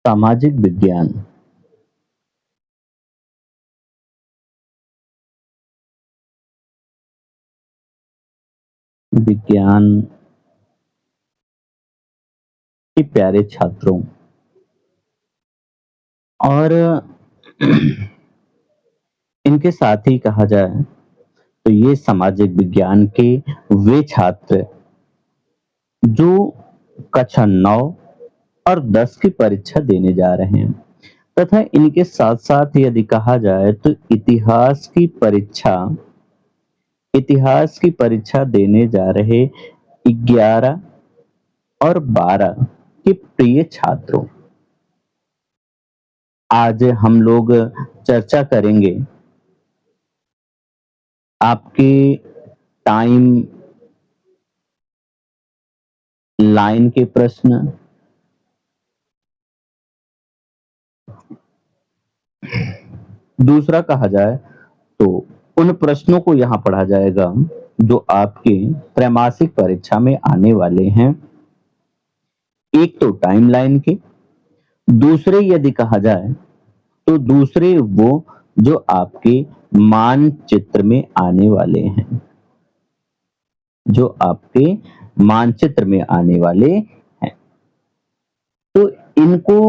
सामाजिक विज्ञान विज्ञान के प्यारे छात्रों और इनके साथ ही कहा जाए तो ये सामाजिक विज्ञान के वे छात्र जो कक्षा 9 और 10 की परीक्षा देने जा रहे हैं तथा इनके साथ-साथ यदि कहा जाए तो इतिहास की परीक्षा देने जा रहे 11 और 12 के प्रिय छात्रों, आज हम लोग चर्चा करेंगे आपके टाइम लाइन के प्रश्न, दूसरा कहा जाए तो उन प्रश्नों को यहाँ पढ़ा जाएगा जो आपके त्रैमासिक परीक्षा में आने वाले हैं। एक तो टाइमलाइन के, दूसरे यदि कहा जाए तो दूसरे वो जो आपके मानचित्र में आने वाले हैं, जो आपके मानचित्र में आने वाले हैं। तो इनको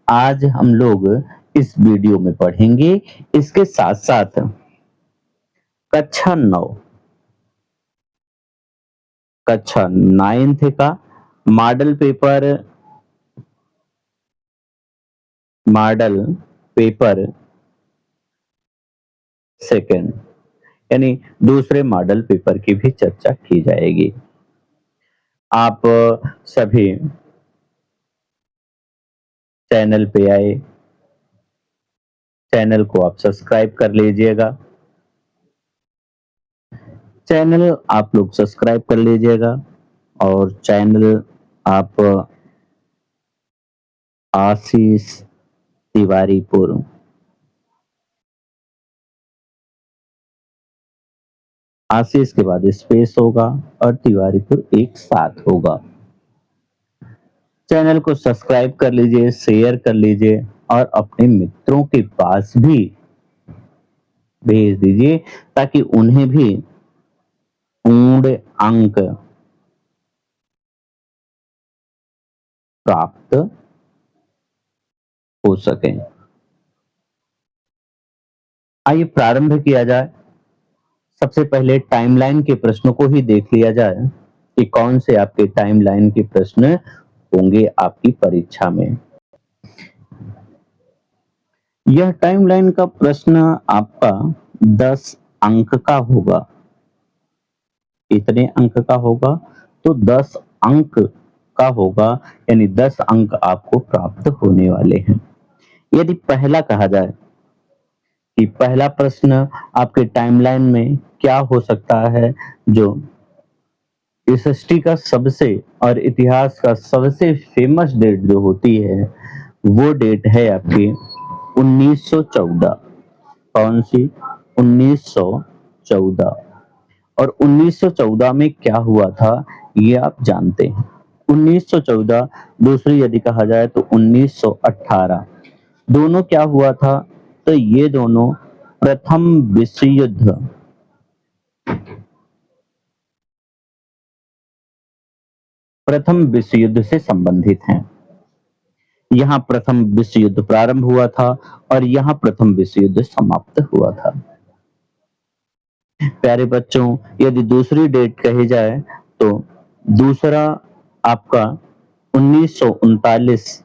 आज हम लोग इस वीडियो में पढ़ेंगे। इसके साथ-साथ कक्षा 9 कक्षा 9th का model paper model paper second यानी दूसरे मॉडल पेपर की भी चर्चा की जाएगी। आप सभी चैनल पे आए, चैनल को आप सब्सक्राइब कर लीजिएगा। चैनल आप लोग सब्सक्राइब कर लीजिएगा और चैनल आप आशीष तिवारीपुर आशीष के बाद स्पेस होगा और तिवारीपुर एक साथ होगा। चैनल को सब्सक्राइब कर लीजिए, शेयर कर लीजिए और अपने मित्रों के पास भी भेज दीजिए ताकि उन्हें भी पूर्ण अंक प्राप्त हो सके। आइए प्रारंभ किया जाए। सबसे पहले टाइमलाइन के प्रश्नों को ही देख लिया जाए कि कौन से आपके टाइमलाइन के प्रश्न होंगे आपकी परीक्षा में। यह टाइमलाइन का प्रश्न आपका 10 अंक का होगा। कितने अंक का होगा? तो 10 अंक का होगा, यानी 10 अंक आपको प्राप्त होने वाले हैं। यदि पहला कहा जाए कि पहला प्रश्न आपके टाइमलाइन में क्या हो सकता है, जो एसएसटी का सबसे और इतिहास का सबसे फेमस डेट जो होती है वो डेट है आपकी 1914। कौन सी? 1914। और 1914 में क्या हुआ था ये आप जानते हैं। 1914 दूसरी यदि कहा जाए तो 1918, दोनों क्या हुआ था? तो ये दोनों प्रथम विश्व युद्ध प्रथम विश्व युद्ध से संबंधित हैं। यहाँ प्रथम विश्व युद्ध प्रारंभ हुआ था और यहाँ प्रथम विश्व युद्ध समाप्त हुआ था। प्यारे बच्चों, यदि दूसरी डेट कही जाए तो दूसरा आपका 1939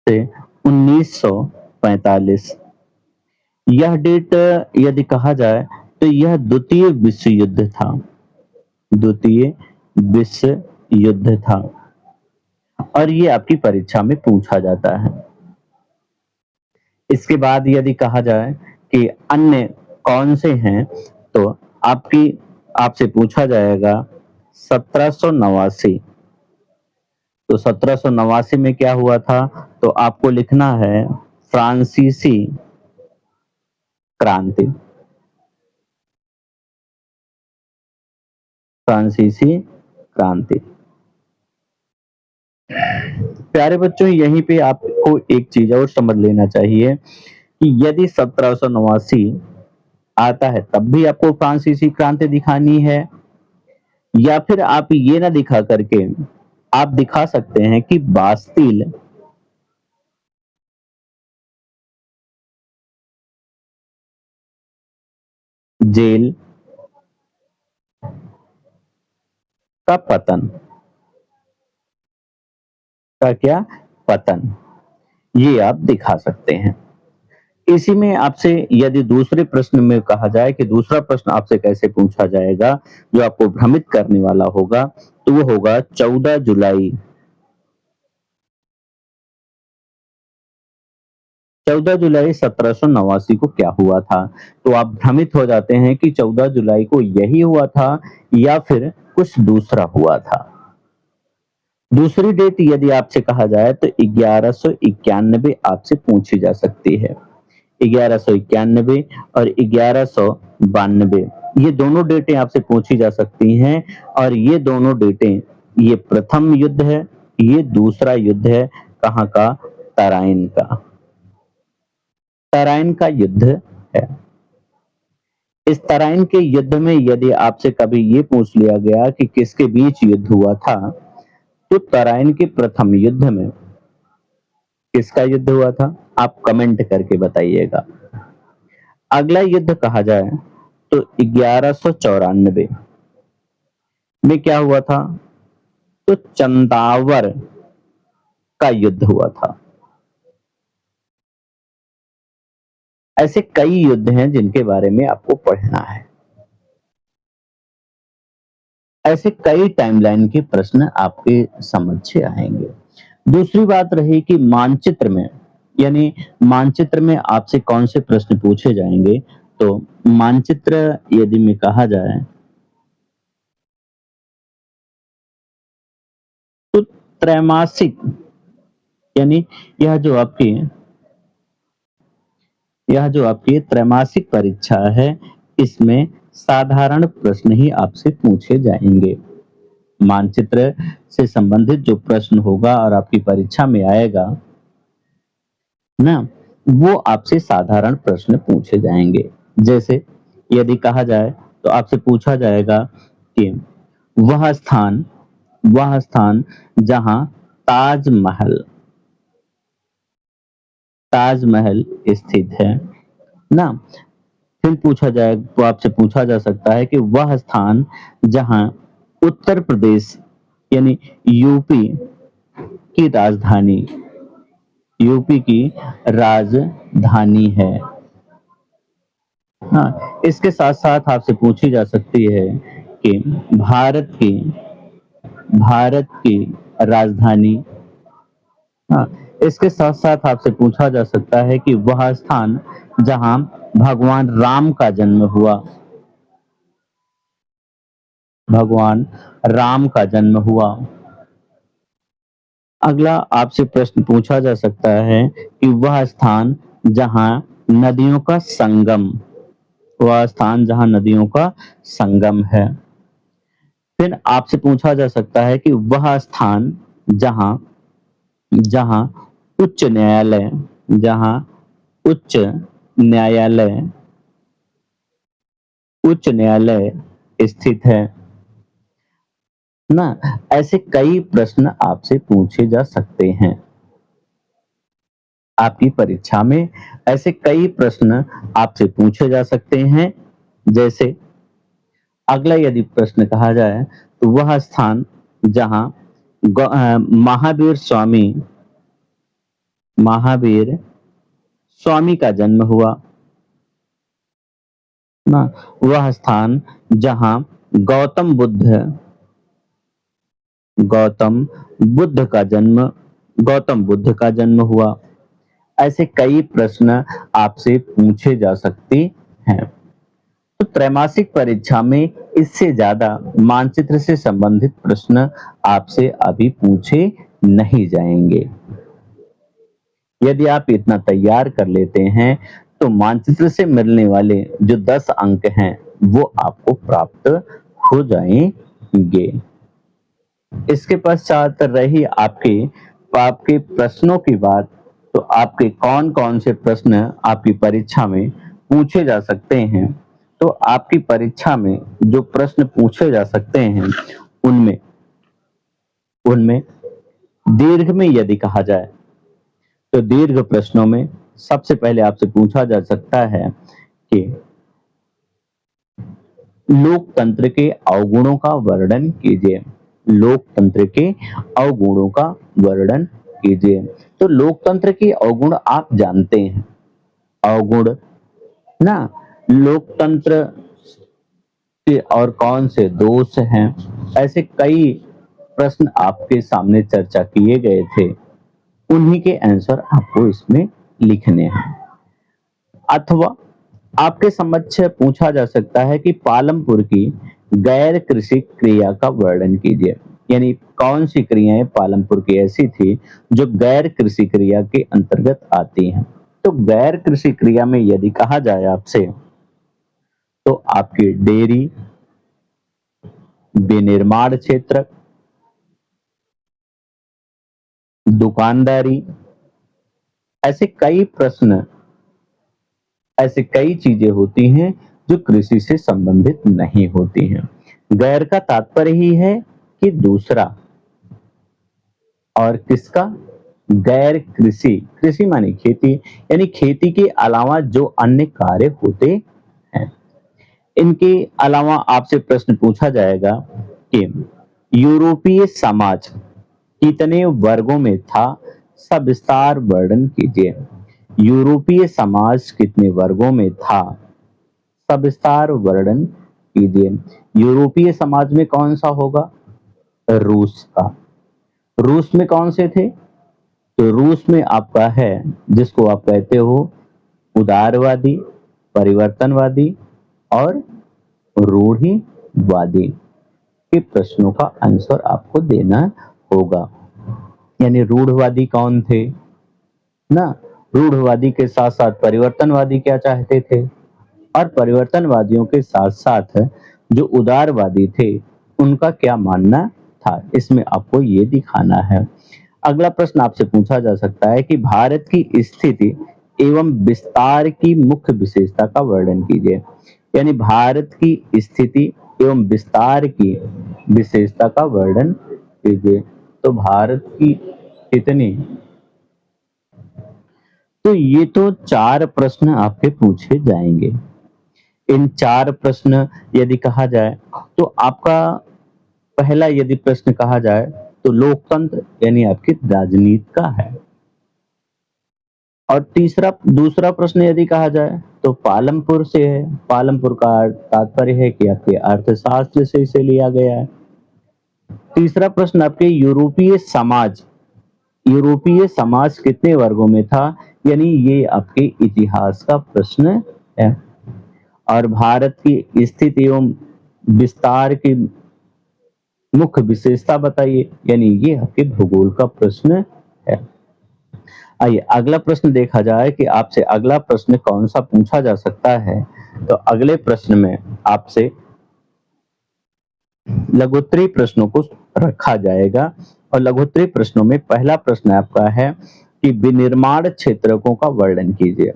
से 1945। यह डेट यदि कहा जाए तो यह द्वितीय विश्व युद्ध था। द्वितीय विश्व युद्ध था और ये आपकी परीक्षा में पूछा जाता है। इसके बाद यदि कहा जाए कि अन्य कौन से हैं तो आपकी आपसे पूछा जाएगा 1789। तो 1789 में क्या हुआ था? तो आपको लिखना है फ्रांसीसी क्रांति। फ्रांसीसी क्रांति। प्यारे बच्चों, यहीं पे आपको एक चीज़ और समझ लेना चाहिए कि यदि 1789 आता है तब भी आपको फ्रांसीसी क्रांति दिखानी है, या फिर आप ये ना दिखा करके आप दिखा सकते हैं कि बास्तील जेल का पतन, का क्या पतन, ये आप दिखा सकते हैं। इसी में आपसे यदि दूसरे प्रश्न में कहा जाए कि दूसरा प्रश्न आपसे कैसे पूछा जाएगा, जो आपको भ्रमित करने वाला होगा, तो वो होगा 14 जुलाई 14 जुलाई 1789 को क्या हुआ था? तो आप भ्रमित हो जाते हैं कि 14 जुलाई को यही हुआ था या फिर कुछ दूसरा हुआ था। दूसरी डेट यदि आपसे कहा जाए तो 1191 आपसे पूछी जा सकती है। 1191 और 1192, ये दोनों डेटें आपसे पूछी जा सकती हैं, और ये दोनों डेटें, ये प्रथम युद्ध है, ये दूसरा युद्ध है, कहाँ का? तराइन का। तराइन का युद्ध है। इस तराइन के युद्ध में यदि आपसे कभी ये पूछ लिया गया कि किसके बीच युद्ध हुआ था, तो तराइन के प्रथम युद्ध में किसका युद्ध हुआ था? आप कमेंट करके बताइएगा। अगला युद्ध कहा जाए तो 1194 में क्या हुआ था? तो चंदावर का युद्ध हुआ था। ऐसे कई युद्ध हैं जिनके बारे में आपको पढ़ना है। ऐसे कई टाइमलाइन के प्रश्न आपके समझ से आएंगे। दूसरी बात रही कि मानचित्र में, यानी मानचित्र में आपसे कौन से प्रश्न पूछे जाएंगे, तो मानचित्र यदि में कहा जाए तो त्रैमासिक, यानी यह जो आपकी यह जो आपकी त्रैमासिक परीक्षा है, इसमें साधारण प्रश्न ही आपसे पूछे जाएंगे। मानचित्र से संबंधित जो प्रश्न होगा और आपकी परीक्षा में आएगा ना, वो आपसे साधारण प्रश्न पूछे जाएंगे। जैसे यदि कहा जाए तो आपसे पूछा जाएगा कि वह स्थान वह स्थान जहां ताजमहल ताजमहल स्थित है ना, फिर तो आपसे पूछा जा सकता है कि वह स्थान जहां उत्तर प्रदेश, यानी यूपी की राजधानी यूपी की राजधानी है। हाँ, इसके साथ-साथ आपसे पूछी जा सकती है कि भारत की राजधानी, हाँ, इसके साथ-साथ आपसे पूछा जा सकता है कि वह स्थान जहाँ भगवान राम का जन्म हुआ भगवान राम का जन्म हुआ। अगला आपसे प्रश्न पूछा जा सकता है कि नदियों का संगम वह स्थान जहाँ नदियों का संगम है। फिर आपसे पूछा जा सकता है कि वह स्थान जहाँ जहाँ उच्च न्यायालय जहाँ उच्च न्यायालय उच्च न्यायालय स्थित है ना। ऐसे कई प्रश्न आपसे पूछे जा सकते हैं। आपकी परीक्षा में ऐसे कई प्रश्न आपसे पूछे जा सकते हैं। जैसे अगला यदि प्रश्न कहा जाए तो वह स्थान जहाँ महावीर स्वामी का जन्म हुआ ना, वह स्थान जहाँ गौतम बुद्ध गौतम बुद्ध का जन्म गौतम बुद्ध का जन्म हुआ। ऐसे कई प्रश्न आपसे पूछे जा सकते हैं। तो त्रैमासिक परीक्षा में इससे ज्यादा मानचित्र से संबंधित प्रश्न आपसे अभी पूछे नहीं जाएंगे। यदि आप इतना तैयार कर लेते हैं तो मानचित्र से मिलने वाले जो 10 अंक हैं वो आपको प्राप्त हो जाएंगे। इसके पश्चात रही आपकी आपके प्रश्नों की बात, तो आपके कौन-कौन से प्रश्न आपकी परीक्षा में पूछे जा सकते हैं? तो आपकी परीक्षा में जो प्रश्न पूछे जा सकते हैं, उनमें उनमें दीर्घ में यदि कहा जाए, तो दीर्घ प्रश्नों में सबसे पहले आपसे पूछा जा सकता है कि लोकतंत्र के अवगुणों का वर्णन कीजिए। लोकतंत्र के अवगुणों का वर्णन कीजिए। तो लोकतंत्र के अवगुण आप जानते हैं। अवगुण ना, लोकतंत्र के और कौन से दोष हैं, ऐसे कई प्रश्न आपके सामने चर्चा किए गए थे। उन्हीं के आंसर आपको इसमें लिखने हैं। अथवा आपके समक्ष पूछा जा सकता है कि पालमपुर की गैर कृषि क्रिया का वर्णन कीजिए। यानी कौन सी क्रियाएं पालमपुर की ऐसी थी जो गैर कृषि क्रिया के अंतर्गत आती हैं। तो गैर कृषि क्रिया में यदि कहा जाए आपसे, तो आपकी डेयरी, विनिर्माण क्षेत्र, दुकानदारी, ऐसे कई प्रश्न, ऐसे कई चीजें होती हैं जो कृषि से संबंधित नहीं होती हैं। गैर का तात्पर्य ही है कि दूसरा, और किसका? गैर कृषि। कृषि माने खेती, यानी खेती के अलावा जो अन्य कार्य होते हैं। इनके अलावा आपसे प्रश्न पूछा जाएगा कि यूरोपीय समाज कितने वर्गों में था, सविस्तार वर्णन कीजिए। यूरोपीय समाज कितने वर्गों में था, सविस्तार वर्णन कीजिए। यूरोपीय समाज में कौन सा होगा? रूस का। रूस में कौन से थे? तो रूस में आपका है, जिसको आप कहते हो उदारवादी, परिवर्तनवादी और रूढ़िवादी के प्रश्नों का आंसर आपको देना होगा। यानी रूढ़वादी कौन थे ना, रूढ़वादी के साथ साथ परिवर्तनवादी क्या चाहते थे, और परिवर्तनवादियों के साथ साथ जो उदारवादी थे उनका क्या मानना था, इसमें आपको ये दिखाना है। अगला प्रश्न आपसे पूछा जा सकता है कि भारत की स्थिति एवं विस्तार की मुख्य विशेषता का वर्णन कीजिए। यानी भारत की स्थिति एवं विस्तार की विशेषता का वर्णन कीजिए। तो भारत की कितनी, तो ये तो चार प्रश्न आपके पूछे जाएंगे। इन चार प्रश्न यदि कहा जाए, तो आपका पहला यदि प्रश्न कहा जाए तो लोकतंत्र यानी आपकी राजनीति का है। और तीसरा, दूसरा प्रश्न यदि कहा जाए तो पालमपुर से है। पालमपुर का तात्पर्य है कि आपके अर्थशास्त्र से इसे लिया गया है। तीसरा प्रश्न आपके यूरोपीय समाज कितने वर्गों में था, यानी ये आपके इतिहास का प्रश्न है। और भारत की स्थिति एवं विस्तार की मुख्य विशेषता बताइए, यानी ये आपके भूगोल का प्रश्न है। आइए अगला प्रश्न देखा जाए कि आपसे अगला प्रश्न कौन सा पूछा जा सकता है। तो अगले प्रश्न में आपसे लघुत्तरी प्रश्नों को रखा जाएगा, और लघुत्तरी प्रश्नों में पहला प्रश्न आपका है कि विनिर्माण क्षेत्रकों का वर्णन कीजिए।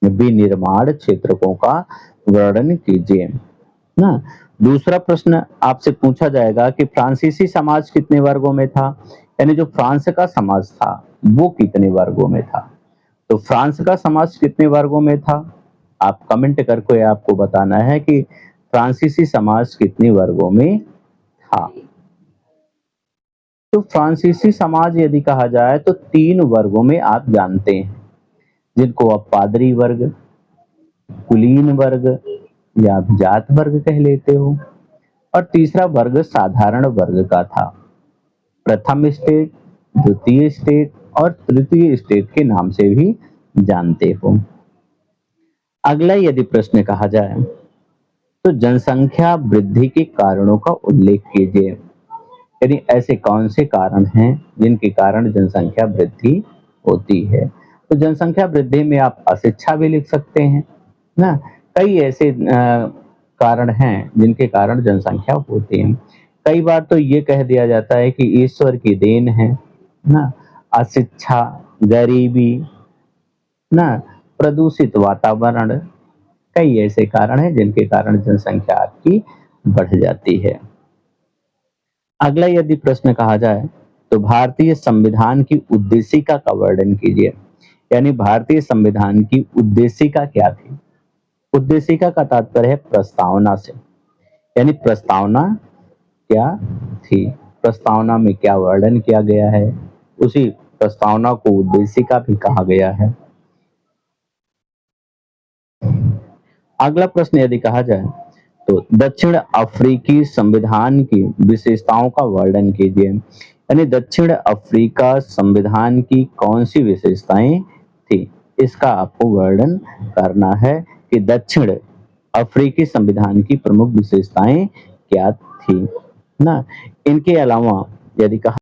विनिर्माण क्षेत्रकों का वर्णन कीजिए ना। दूसरा प्रश्न आपसे पूछा जाएगा कि फ्रांसीसी समाज कितने वर्गों में था, यानी जो फ्रांस का समाज था वो कितने वर्गों में था। तो फ्रांस का समाज कितने वर्गों में था, आप कमेंट करके आपको बताना है कि फ्रांसीसी समाज कितने वर्गों में था। तो फ्रांसीसी समाज यदि कहा जाए तो तीन वर्गों में आप जानते हैं, जिनको आप पादरी वर्ग, कुलीन वर्ग या अभिजात वर्ग कह लेते हो। और तीसरा वर्ग साधारण वर्ग का था। प्रथम स्टेट, द्वितीय स्टेट और तृतीय स्टेट के नाम से भी जानते हो। अगला यदि प्रश्न कहा जाए तो जनसंख्या वृद्धि के कारणों का उल्लेख कीजिए। यानी ऐसे कौन से कारण हैं जिनके कारण जनसंख्या वृद्धि होती है। तो जनसंख्या वृद्धि में आप अशिक्षा भी लिख सकते हैं ना। कई ऐसे कारण हैं जिनके कारण जनसंख्या होती है। कई बार तो ये कह दिया जाता है कि ईश्वर की देन है, ना, अशिक्षा, गरीबी, ना, प्रदूषित वातावरण, कई ऐसे कारण हैं जिनके कारण जनसंख्या आपकी बढ़ जाती है। अगला यदि प्रश्न कहा जाए तो भारतीय संविधान की उद्देशिका का वर्णन कीजिए। यानी भारतीय संविधान की उद्देशिका क्या थी? उद्देशिका का तात्पर्य है प्रस्तावना से। यानी प्रस्तावना क्या थी? प्रस्तावना में क्या वर्णन किया गया है? उसी प्रस्तावना को उद्देशिका भी कहा गया है। अगला प्रश्न यदि कहा जाए तो दक्षिण अफ्रीकी संविधान की विशेषताओं का वर्णन कीजिए। यानी दक्षिण अफ्रीका संविधान की कौन सी विशेषताएं थी? इसका आपको वर्णन करना है कि दक्षिण अफ्रीकी संविधान की प्रमुख विशेषताएं क्या थी ना। इनके अलावा यदि कहा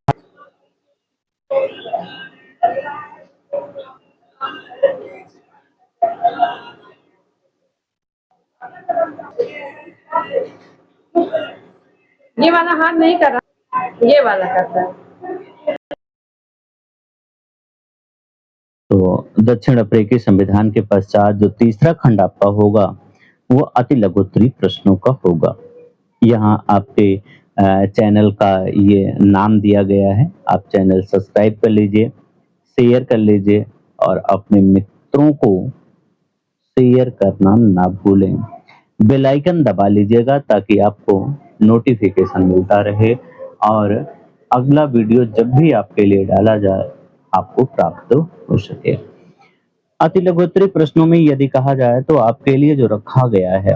ये वाला हाथ नहीं कर रहा, ये वाला करता है। तो दक्षिण अफ्रीकी संविधान के पश्चात जो तीसरा खंड आपका होगा वो अति लघुत्तरी प्रश्नों का होगा। यहाँ आपके चैनल का ये नाम दिया गया है। आप चैनल सब्सक्राइब कर लीजिए, शेयर कर लीजिए और अपने मित्रों को शेयर करना ना भूलें। बेल आइकन दबा लीजिएगा ताकि आपको नोटिफिकेशन मिलता रहे और अगला वीडियो जब भी आपके लिए डाला जाए आपको प्राप्त हो सके। अति लघुत्तरी प्रश्नों में यदि कहा जाए तो आपके लिए जो रखा गया है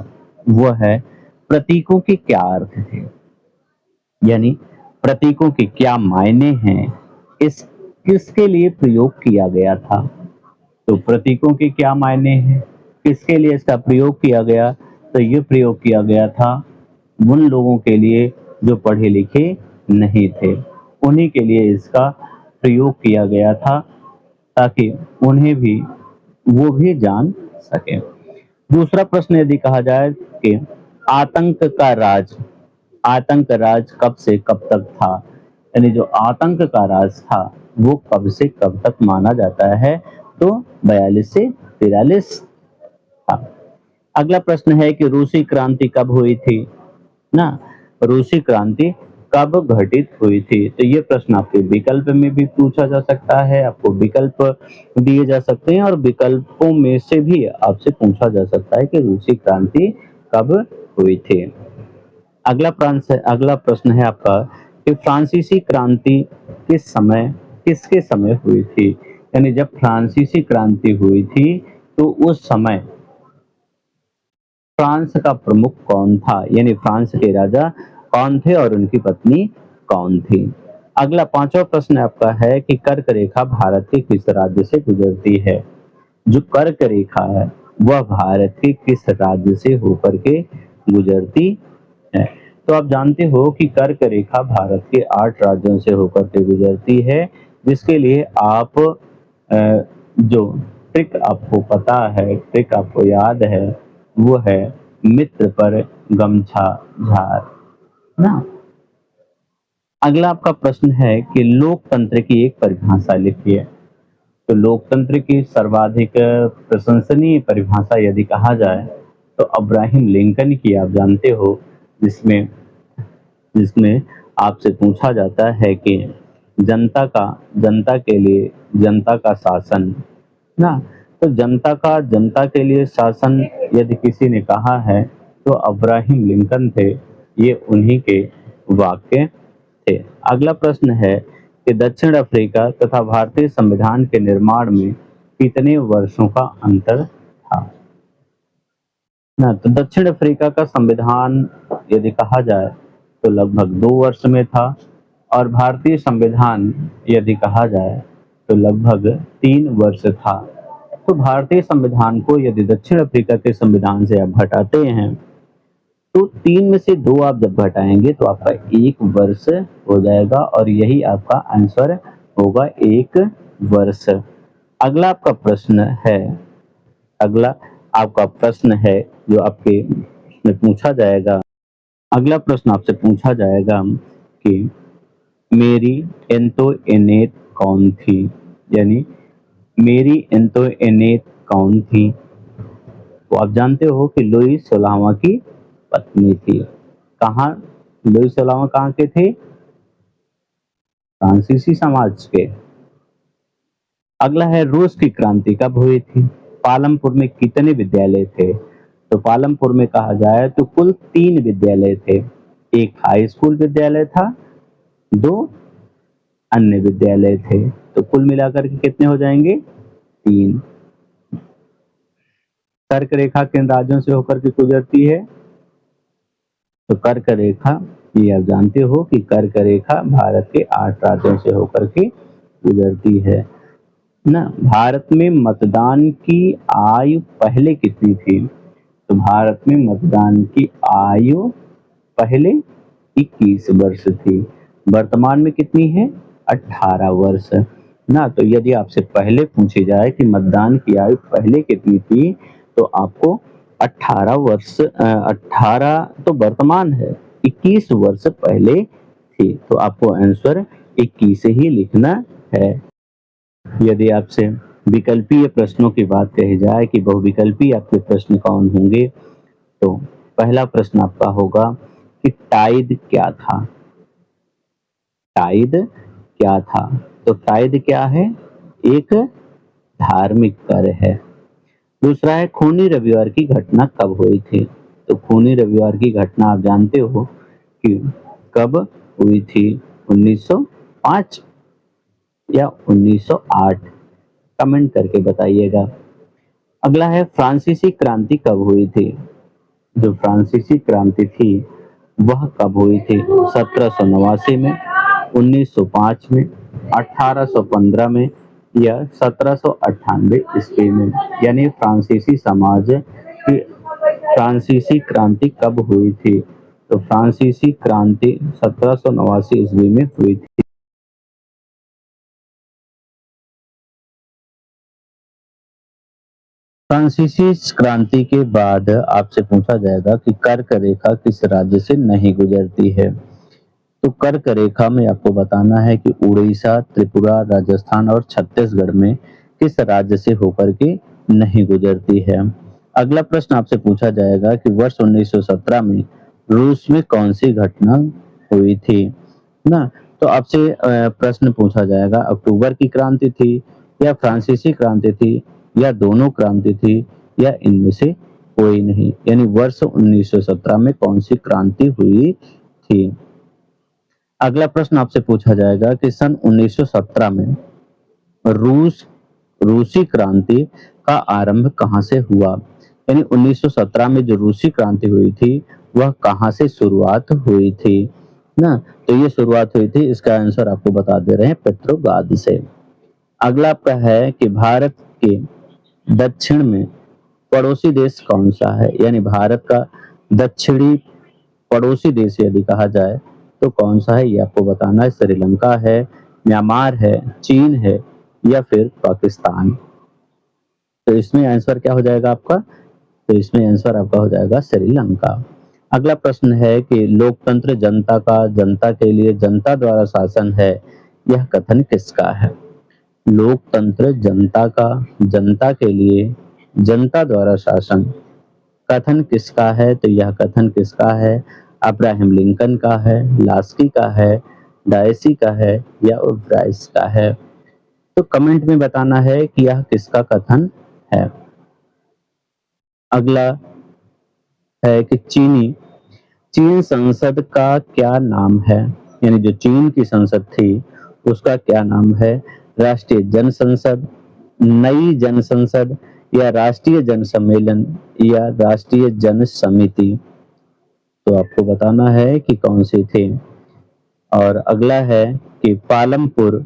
वो है प्रतीकों के क्या अर्थ थे। यानी प्रतीकों के क्या मायने हैं, इस किसके लिए प्रयोग किया गया था। तो प्रतीकों के क्या मायने हैं, किसके लिए इसका प्रयोग किया गया? तो ये प्रयोग किया गया था उन लोगों के लिए जो पढ़े लिखे नहीं थे, उन्हीं के लिए इसका प्रयोग किया गया था ताकि उन्हें भी वो भी जान सके। दूसरा प्रश्न यदि कहा जाए कि आतंक का राज, आतंक राज कब से कब तक था? यानी जो आतंक का राज था वो कब से कब तक माना जाता है? तो 42 से 43 था। अगला प्रश्न है कि रूसी क्रांति कब हुई थी ना। रूसी क्रांति कब घटित हुई थी? तो ये प्रश्न आपके विकल्प में भी पूछा जा सकता है, आपको विकल्प दिए जा सकते हैं और विकल्पों में से भी आपसे पूछा जा सकता है कि रूसी क्रांति कब हुई थी। अगला प्रश्न है आपका कि फ्रांसीसी क्रांति किसके समय हुई थी? यानी जब फ्रांसीसी क्रांति हुई थी तो उस समय फ्रांस का प्रमुख कौन था? यानी फ्रांस के राजा कौन थे और उनकी पत्नी कौन थी? अगला पांचवा प्रश्न आपका है कि कर्क रेखा भारत के किस राज्य से गुजरती है? जो कर्क रेखा है वह भारत के किस राज्य से होकर के गुजरती है? तो आप जानते हो कि कर्क रेखा भारत के 8 राज्यों से होकर के गुजरती है, जिसके लिए आप जो ट्रिक आपको पता है, ट्रिक आपको याद है, वो है मित्र पर गमछा झार ना। अगला आपका प्रश्न है कि लोकतंत्र की एक परिभाषा लिखिए। तो लोकतंत्र की सर्वाधिक प्रशंसनीय परिभाषा यदि कहा जाए तो अब्राहम लिंकन की आप जानते हो, जिसमें जिसमें आपसे पूछा जाता है कि जनता के लिए जनता का शासन ना। तो जनता के लिए शासन यदि किसी ने कहा है तो अब्राहम लिंकन थे, ये उन्हीं के वाक्य थे। अगला प्रश्न है कि दक्षिण अफ्रीका तथा भारतीय संविधान के निर्माण में कितने वर्षों का अंतर था ना। तो दक्षिण अफ्रीका का संविधान यदि कहा जाए तो लगभग 2 वर्ष में था और भारतीय संविधान यदि कहा जाए तो लगभग 3 वर्ष था। तो भारतीय संविधान को यदि दक्षिण अफ्रीका के संविधान से आप घटाते हैं तो 3 में से 2 आप जब घटाएंगे तो आपका 1 वर्ष हो जाएगा और यही आपका आंसर होगा, 1 वर्ष। अगला आपका प्रश्न है अगला आपका प्रश्न है जो आपके में पूछा जाएगा। अगला प्रश्न आपसे पूछा जाएगा कि मेरी एंटोइनेट कौन थी, यानी मेरी एंटोइनेट कौन थी? तो आप जानते हो कि लुई 16वां की पत्नी थी। कहाँ लुई 16वां कहाँ के थे? फ्रांसीसी समाज के। अगला है रूस की क्रांति कब हुई थी? पालमपुर में कितने विद्यालय थे? तो पालमपुर में कहा जाए तो कुल 3 विद्यालय थे। एक हाई स्कूल विद्यालय था, 2 अन्य विद्यालय थे। तो कुल मिलाकर के कितने हो जाएंगे? 3। कर्क रेखा किन राज्यों से होकर के गुजरती है? तो कर्क रेखा, ये आप जानते हो कि कर्क रेखा भारत के 8 राज्यों से होकर के गुजरती है ना। भारत में मतदान की आयु पहले कितनी थी? तो भारत में मतदान की आयु पहले 21 वर्ष थी, वर्तमान में कितनी है? 18 वर्ष ना। तो यदि आपसे पहले पूछी जाए कि मतदान की आयु पहले कितनी थी, तो आपको 18 वर्ष 18 तो वर्तमान है, 21 वर्ष पहले थी। तो आपको आंसर 21 ही लिखना है। यदि आपसे विकल्पीय प्रश्नों की बात कही जाए कि बहुविकल्पीय आपके प्रश्न कौन होंगे, तो पहला प्रश्न आपका होगा कि टाइड क्या था? टाइड क्या था? तो टाइड क्या है? एक धार्मिक पर्व है। दूसरा है खूनी रविवार की घटना कब हुई थी? तो खूनी रविवार की घटना आप जानते हो कि कब हुई थी? 1905 या 1908? कमेंट करके बताइएगा। अगला है फ्रांसीसी क्रांति कब हुई थी? जो फ्रांसीसी क्रांति थी वह कब हुई थी? 1789 में, 1905 में, 1815 में या 1798 ईस्वी में? यानी फ्रांसीसी समाज की फ्रांसीसी क्रांति कब हुई थी? तो फ्रांसीसी क्रांति 1789 ईस्वी में हुई थी। फ्रांसीसी क्रांति के बाद आपसे पूछा जाएगा कि कर्क रेखा किस राज्य से नहीं गुजरती है? तो कर्क रेखा में आपको बताना है कि उड़ीसा, त्रिपुरा, राजस्थान और छत्तीसगढ़ में किस राज्य से होकर के नहीं गुजरती है। अगला प्रश्न आपसे पूछा जाएगा कि वर्ष 1917 में रूस में कौन सी घटना हुई थी ना। तो आपसे प्रश्न पूछा जाएगा अक्टूबर की क्रांति थी या फ्रांसीसी क्रांति थी या दोनों क्रांति थी या इनमें से कोई नहीं, यानी वर्ष 1917 में कौन सी क्रांति हुई थी। अगला प्रश्न आपसे पूछा जाएगा कि सन 1917 में रूसी क्रांति का आरंभ कहाँ से हुआ? यानी 1917 में जो रूसी क्रांति हुई थी वह कहाँ से शुरुआत हुई थी ना। तो ये शुरुआत हुई थी, इसका आंसर आपको बता दे रहे हैं, पेट्रोग्राद से। अगला आपका है कि भारत के दक्षिण में पड़ोसी देश कौन सा है? यानी भारत का दक्षिणी पड़ोसी देश यदि कहा जाए तो कौन सा है, ये आपको बताना है। श्रीलंका है, म्यांमार है, चीन है या फिर पाकिस्तान? तो इसमें आंसर क्या हो जाएगा आपका? तो इसमें आंसर आपका हो जाएगा श्रीलंका। अगला प्रश्न है कि लोकतंत्र जनता का, जनता के लिए, जनता द्वारा शासन है, यह कथन किसका है? लोकतंत्र जनता का, जनता के लिए, जनता द्वारा शासन, कथन किसका है? तो यह कथन किसका है? अब्राहम लिंकन का है, लास्की का है, डायसी का है या ओब्राइस का है? तो कमेंट में बताना है कि यह किसका कथन है। अगला है कि चीन संसद का क्या नाम है? यानी जो चीन की संसद थी उसका क्या नाम है? राष्ट्रीय जन संसद, नई जन संसद या राष्ट्रीय जन सम्मेलन या राष्ट्रीय जन समिति? तो आपको बताना है कि कौन सी थी। और अगला है कि पालमपुर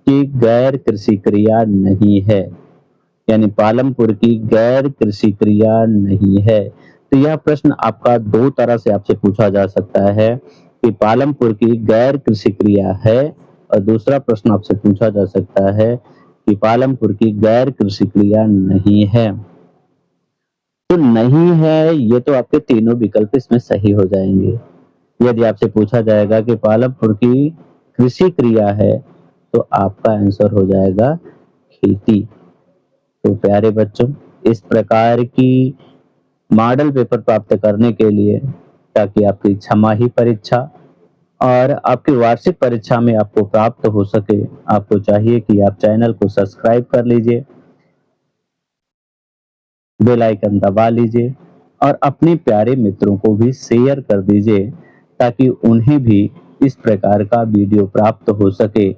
की गैर कृषि क्रिया नहीं है, यानी पालमपुर की गैर कृषि क्रिया नहीं है। तो यह प्रश्न आपका दो तरह से आपसे पूछा जा सकता है कि पालमपुर की गैर कृषि क्रिया है, और दूसरा प्रश्न आपसे पूछा जा सकता है कि पालमपुर की गैर कृषि क्रिया नहीं है। तो नहीं है, ये तो आपके तीनों विकल्प इसमें सही हो जाएंगे। यदि आपसे पूछा जाएगा कि पालमपुर की कृषि क्रिया है, तो आपका आंसर हो जाएगा खेती। तो प्यारे बच्चों, इस प्रकार की मॉडल पेपर प्राप्त करने के लिए, ताकि आपकी छमाही परीक्षा और आपकी वार्षिक परीक्षा में आपको प्राप्त हो सके, आपको चाहिए कि आप चैनल को सब्सक्राइब कर लीजिए, बेल आइकन दबा लीजिए और अपने प्यारे मित्रों को भी शेयर कर दीजिए, ताकि उन्हें भी इस प्रकार का वीडियो प्राप्त हो सके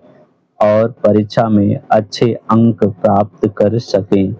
और परीक्षा में अच्छे अंक प्राप्त कर सकें।